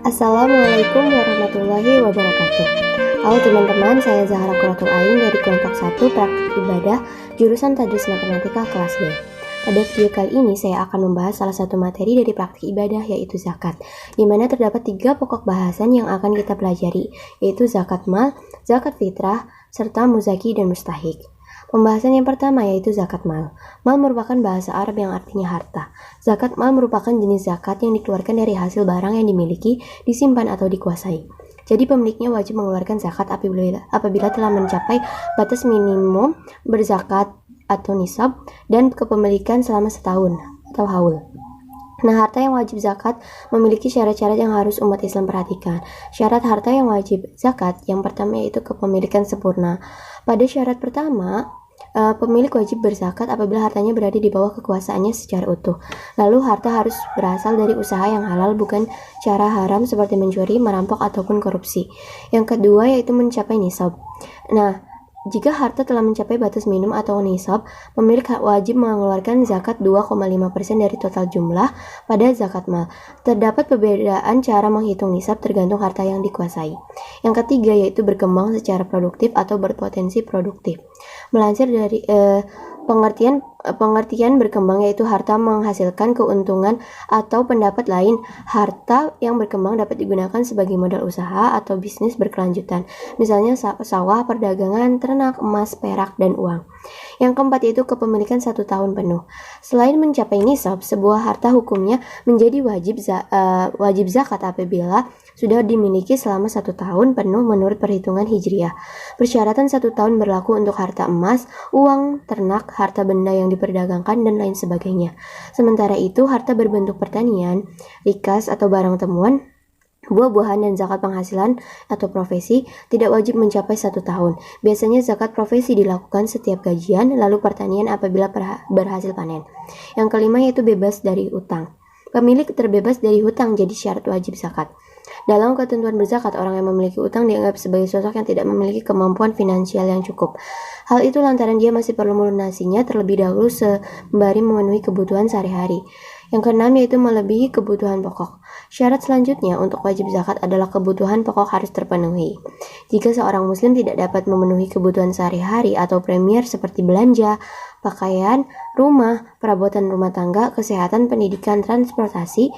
Assalamualaikum warahmatullahi wabarakatuh. Halo teman-teman, saya Zahra Quratul Ain dari kelompok 1 Praktik Ibadah jurusan Tadris Matematika kelas B. Pada video kali ini saya akan membahas salah satu materi dari praktik ibadah yaitu zakat, di mana terdapat 3 pokok bahasan yang akan kita pelajari, yaitu zakat mal, zakat fitrah, serta muzaki dan mustahik. Pembahasan yang pertama yaitu zakat mal. Mal merupakan bahasa Arab yang artinya harta. Zakat mal merupakan jenis zakat yang dikeluarkan dari hasil barang yang dimiliki, disimpan atau dikuasai. Jadi pemiliknya wajib mengeluarkan zakat apabila telah mencapai batas minimum berzakat atau nisab dan kepemilikan selama setahun atau haul. Nah, harta yang wajib zakat memiliki syarat-syarat yang harus umat Islam perhatikan. Syarat harta yang wajib zakat yang pertama yaitu kepemilikan sempurna. Pada syarat pertama, pemilik wajib berzakat apabila hartanya berada di bawah kekuasaannya secara utuh. Lalu harta harus berasal dari usaha yang halal, bukan cara haram seperti mencuri, merampok, ataupun korupsi. Yang kedua yaitu mencapai nisab. Nah, jika harta telah mencapai batas minimum atau nisab, pemilik wajib mengeluarkan zakat 2,5% dari total jumlah pada zakat mal. Terdapat perbedaan cara menghitung nisab tergantung harta yang dikuasai. Yang ketiga yaitu berkembang secara produktif atau berpotensi produktif. Melansir dari pengertian berkembang yaitu harta menghasilkan keuntungan atau pendapat lain. Harta yang berkembang dapat digunakan sebagai modal usaha atau bisnis berkelanjutan, misalnya sawah, perdagangan, ternak, emas, perak, dan uang. Yang keempat yaitu kepemilikan 1 tahun penuh. Selain mencapai nisab, sebuah harta hukumnya menjadi wajib zakat apabila sudah dimiliki selama 1 tahun penuh menurut perhitungan hijriah. Persyaratan 1 tahun berlaku untuk harta emas, uang, ternak, harta benda yang diperdagangkan, dan lain sebagainya. Sementara itu, harta berbentuk pertanian, rikas atau barang temuan, buah-buahan, dan zakat penghasilan atau profesi tidak wajib mencapai 1 tahun. Biasanya zakat profesi dilakukan setiap gajian, lalu pertanian apabila berhasil panen. Yang kelima yaitu bebas dari utang. Pemilik terbebas dari hutang jadi syarat wajib zakat. Dalam ketentuan berzakat, orang yang memiliki utang dianggap sebagai sosok yang tidak memiliki kemampuan finansial yang cukup. Hal itu lantaran dia masih perlu melunasinya terlebih dahulu sembari memenuhi kebutuhan sehari-hari. Yang keenam yaitu melebihi kebutuhan pokok. Syarat selanjutnya untuk wajib zakat adalah kebutuhan pokok harus terpenuhi. Jika seorang muslim tidak dapat memenuhi kebutuhan sehari-hari atau premier seperti belanja, pakaian, rumah, perabotan rumah tangga, kesehatan, pendidikan, transportasi,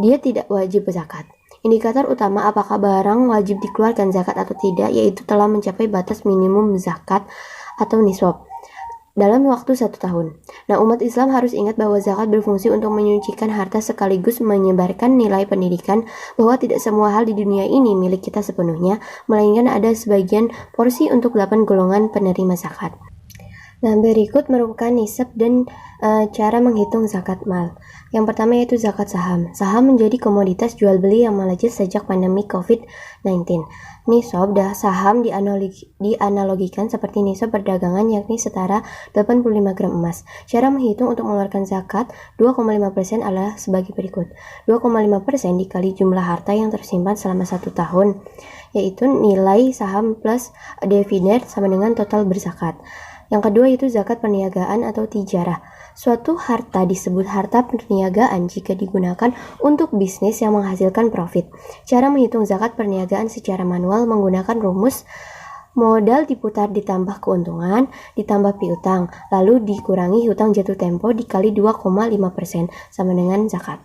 dia tidak wajib zakat. Indikator utama apakah barang wajib dikeluarkan zakat atau tidak yaitu telah mencapai batas minimum zakat atau nisab dalam waktu 1 tahun. Nah, umat Islam harus ingat bahwa zakat berfungsi untuk menyucikan harta sekaligus menyebarkan nilai pendidikan bahwa tidak semua hal di dunia ini milik kita sepenuhnya, melainkan ada sebagian porsi untuk 8 golongan penerima zakat. Nah, berikut merupakan nisab dan cara menghitung zakat mal. Yang pertama yaitu zakat saham. Saham menjadi komoditas jual beli yang melejit sejak pandemi COVID-19. Nisab saham dianalogikan seperti nisab perdagangan, yakni setara 85 gram emas. Cara menghitung untuk mengeluarkan zakat 2,5% adalah sebagai berikut. 2,5% dikali jumlah harta yang tersimpan selama 1 tahun, yaitu nilai saham plus dividen sama dengan total berzakat. Yang kedua yaitu zakat perniagaan atau tijarah. Suatu harta disebut harta perniagaan jika digunakan untuk bisnis yang menghasilkan profit. Cara menghitung zakat perniagaan secara manual menggunakan rumus modal diputar ditambah keuntungan ditambah piutang, lalu dikurangi hutang jatuh tempo dikali 2,5% sama dengan zakat.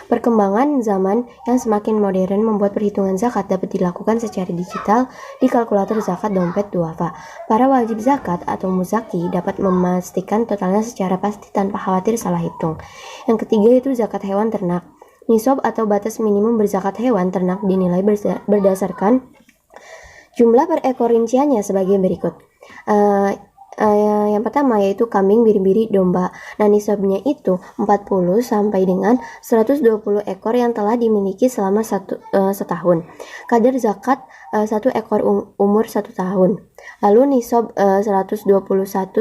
Perkembangan zaman yang semakin modern membuat perhitungan zakat dapat dilakukan secara digital di kalkulator zakat dompet duafa. Para wajib zakat atau muzaki dapat memastikan totalnya secara pasti tanpa khawatir salah hitung. Yang ketiga yaitu zakat hewan ternak. Nisab atau batas minimum berzakat hewan ternak dinilai berdasarkan jumlah per ekor rinciannya sebagai berikut. Yang pertama yaitu kambing, biri-biri, domba. Nah, nisabnya itu 40 sampai dengan 120 ekor yang telah dimiliki selama setahun. Kadar zakat 1 ekor umur 1 tahun. Lalu nisab 121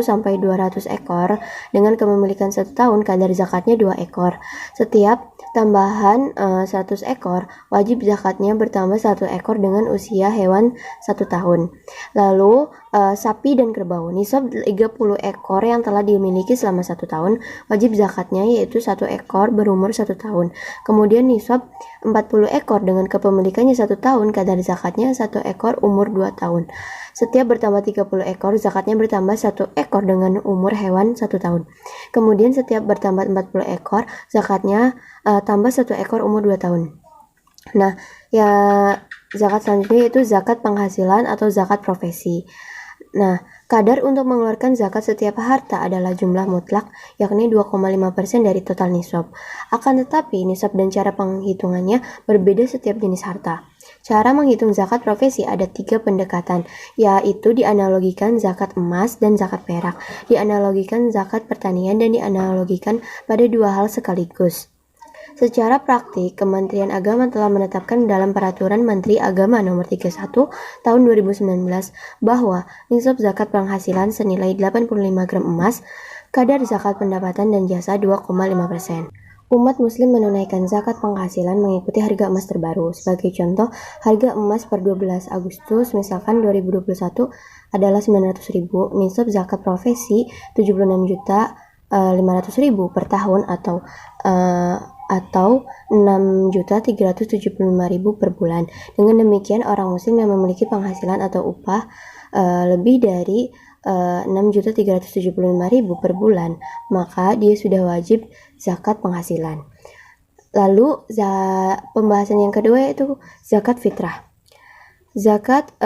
sampai 200 ekor dengan kepemilikan 1 tahun, kadar zakatnya 2 ekor. Setiap tambahan 100 ekor, wajib zakatnya bertambah 1 ekor dengan usia hewan 1 tahun. Lalu sapi dan kerbau, nisab 30 ekor yang telah dimiliki selama 1 tahun, wajib zakatnya yaitu 1 ekor berumur 1 tahun. Kemudian nisab 40 ekor dengan kepemilikannya 1 tahun, kadar zakatnya 1 ekor umur 2 tahun. Setiap bertambah 30 ekor, zakatnya bertambah 1 ekor dengan umur hewan 1 tahun. Kemudian setiap bertambah 40 ekor, zakatnya tambah 1 ekor umur 2 tahun. Nah, ya zakat selanjutnya yaitu zakat penghasilan atau zakat profesi. Nah, kadar untuk mengeluarkan zakat setiap harta adalah jumlah mutlak, yakni 2,5% dari total nisab. Akan tetapi, nisab dan cara penghitungannya berbeda setiap jenis harta. Cara menghitung zakat profesi ada 3 pendekatan, yaitu dianalogikan zakat emas dan zakat perak, dianalogikan zakat pertanian, dan dianalogikan pada 2 hal sekaligus. Secara praktik, Kementerian Agama telah menetapkan dalam Peraturan Menteri Agama Nomor 31 Tahun 2019 bahwa nisab zakat penghasilan senilai 85 gram emas, kadar zakat pendapatan dan jasa 2,5%. Umat muslim menunaikan zakat penghasilan mengikuti harga emas terbaru. Sebagai contoh, harga emas per 12 Agustus misalkan 2021 adalah 900.000, nisab zakat profesi 76.500.000 per tahun atau 6.375.000 per bulan. Dengan demikian, orang muslim yang memiliki penghasilan atau upah lebih dari 6.375.000 per bulan, maka dia sudah wajib zakat penghasilan. Lalu pembahasan yang kedua yaitu zakat fitrah. Zakat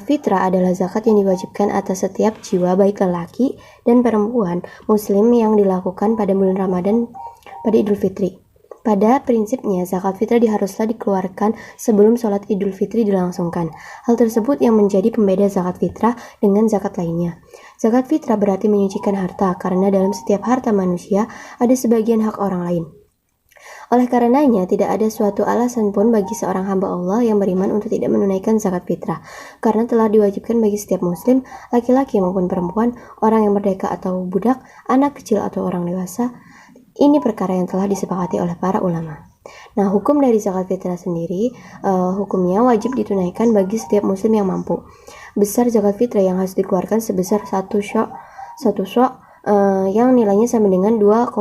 fitrah adalah zakat yang diwajibkan atas setiap jiwa baik lelaki dan perempuan muslim yang dilakukan pada bulan Ramadan pada Idul Fitri. Pada prinsipnya, zakat fitrah haruslah dikeluarkan sebelum sholat Idul Fitri dilangsungkan. Hal tersebut yang menjadi pembeda zakat fitrah dengan zakat lainnya. Zakat fitrah berarti menyucikan harta, karena dalam setiap harta manusia ada sebagian hak orang lain. Oleh karenanya, tidak ada suatu alasan pun bagi seorang hamba Allah yang beriman untuk tidak menunaikan zakat fitrah, karena telah diwajibkan bagi setiap muslim, laki-laki maupun perempuan, orang yang merdeka atau budak, anak kecil atau orang dewasa. Ini perkara yang telah disepakati oleh para ulama. Nah, hukum dari zakat fitrah sendiri, hukumnya wajib ditunaikan bagi setiap muslim yang mampu. Besar zakat fitrah yang harus dikeluarkan sebesar 1 syok yang nilainya sama dengan 2,5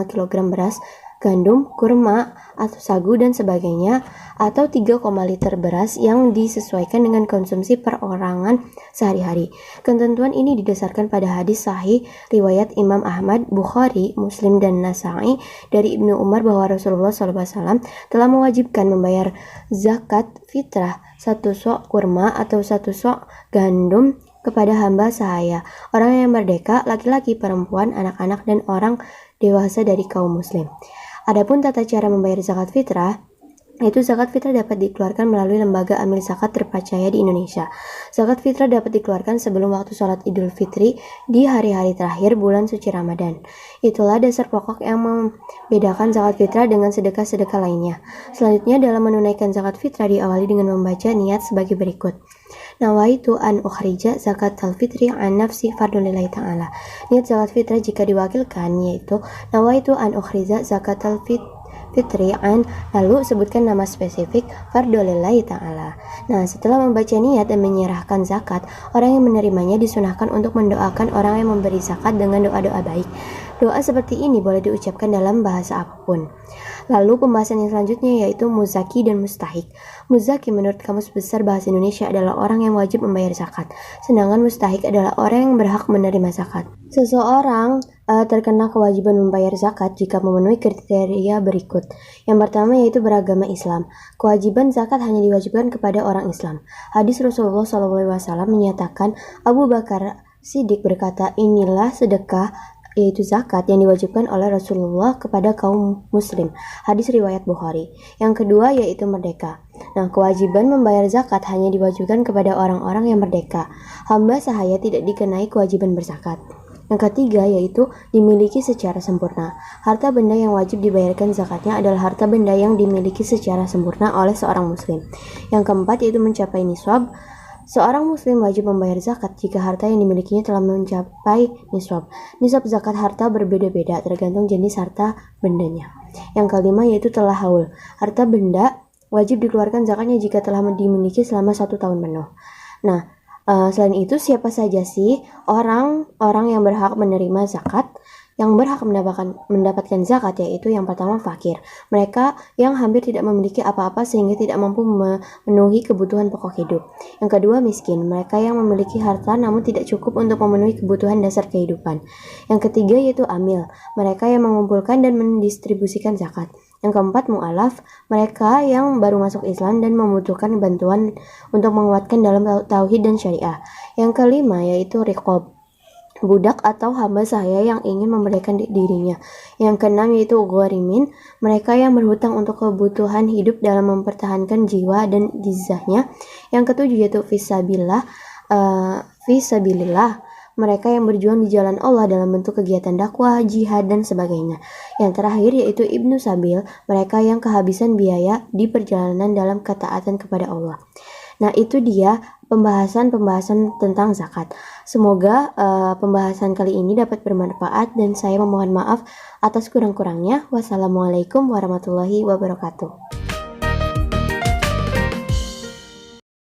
kg beras, gandum, kurma, atau sagu dan sebagainya, atau 3, liter beras yang disesuaikan dengan konsumsi perorangan sehari-hari. Ketentuan ini didasarkan pada hadis sahih riwayat Imam Ahmad, Bukhari, Muslim, dan Nasa'i dari Ibnu Umar bahwa Rasulullah SAW telah mewajibkan membayar zakat fitrah 1 sok kurma atau 1 sok gandum kepada hamba sahaya, orang yang merdeka, laki-laki, perempuan, anak-anak, dan orang dewasa dari kaum muslim. Adapun tata cara membayar zakat fitrah, yaitu zakat fitrah dapat dikeluarkan melalui lembaga amil zakat terpercaya di Indonesia. Zakat fitrah dapat dikeluarkan sebelum waktu sholat Idul Fitri di hari-hari terakhir bulan suci Ramadan. Itulah dasar pokok yang membedakan zakat fitrah dengan sedekah-sedekah lainnya. Selanjutnya, dalam menunaikan zakat fitrah diawali dengan membaca niat sebagai berikut. Nawaitu an ukhrija zakat al-fitri an nafsi fardulillahi ta'ala. Niat zakat fitrah jika diwakilkan yaitu nawaitu an ukhrija zakat al-fitri an, lalu sebutkan nama spesifik fardulillahi ta'ala. Nah, setelah membaca niat dan menyerahkan zakat, orang yang menerimanya disunahkan untuk mendoakan orang yang memberi zakat dengan doa-doa baik. Doa seperti ini boleh diucapkan dalam bahasa apapun. Lalu pembahasan yang selanjutnya yaitu muzaki dan mustahik. Muzaki menurut Kamus Besar Bahasa Indonesia adalah orang yang wajib membayar zakat, sedangkan mustahik adalah orang yang berhak menerima zakat. Seseorang terkena kewajiban membayar zakat jika memenuhi kriteria berikut. Yang pertama yaitu beragama Islam. Kewajiban zakat hanya diwajibkan kepada orang Islam. Hadis Rasulullah SAW menyatakan, Abu Bakar Siddiq berkata, inilah sedekah yaitu zakat yang diwajibkan oleh Rasulullah kepada kaum muslim. Hadis riwayat Bukhari. Yang kedua yaitu merdeka. Nah, kewajiban membayar zakat hanya diwajibkan kepada orang-orang yang merdeka. Hamba sahaya tidak dikenai kewajiban berzakat. Yang ketiga yaitu dimiliki secara sempurna. Harta benda yang wajib dibayarkan zakatnya adalah harta benda yang dimiliki secara sempurna oleh seorang muslim. Yang keempat yaitu mencapai nisab. Seorang muslim wajib membayar zakat jika harta yang dimilikinya telah mencapai nisab. Nisab zakat harta berbeda-beda tergantung jenis harta bendanya. Yang kelima yaitu telah haul. Harta benda wajib dikeluarkan zakatnya jika telah dimiliki selama 1 tahun penuh. Nah, selain itu siapa saja sih orang-orang yang berhak menerima zakat? Yang berhak mendapatkan zakat yaitu yang pertama fakir. Mereka yang hampir tidak memiliki apa-apa sehingga tidak mampu memenuhi kebutuhan pokok hidup. Yang kedua miskin. Mereka yang memiliki harta namun tidak cukup untuk memenuhi kebutuhan dasar kehidupan. Yang ketiga yaitu amil. Mereka yang mengumpulkan dan mendistribusikan zakat. Yang keempat mu'alaf. Mereka yang baru masuk Islam dan membutuhkan bantuan untuk menguatkan dalam tauhid dan syariah. Yang kelima yaitu riqab, budak atau hamba sahaya yang ingin memerdekakan dirinya. Yang keenam yaitu gharimin, mereka yang berhutang untuk kebutuhan hidup dalam mempertahankan jiwa dan jizzahnya. Yang ketujuh yaitu fisabilillah, mereka yang berjuang di jalan Allah dalam bentuk kegiatan dakwah, jihad, dan sebagainya. Yang terakhir yaitu Ibnu Sabil, mereka yang kehabisan biaya di perjalanan dalam ketaatan kepada Allah. Nah, itu dia pembahasan tentang zakat. Semoga pembahasan kali ini dapat bermanfaat dan saya memohon maaf atas kurang-kurangnya. Wassalamualaikum warahmatullahi wabarakatuh.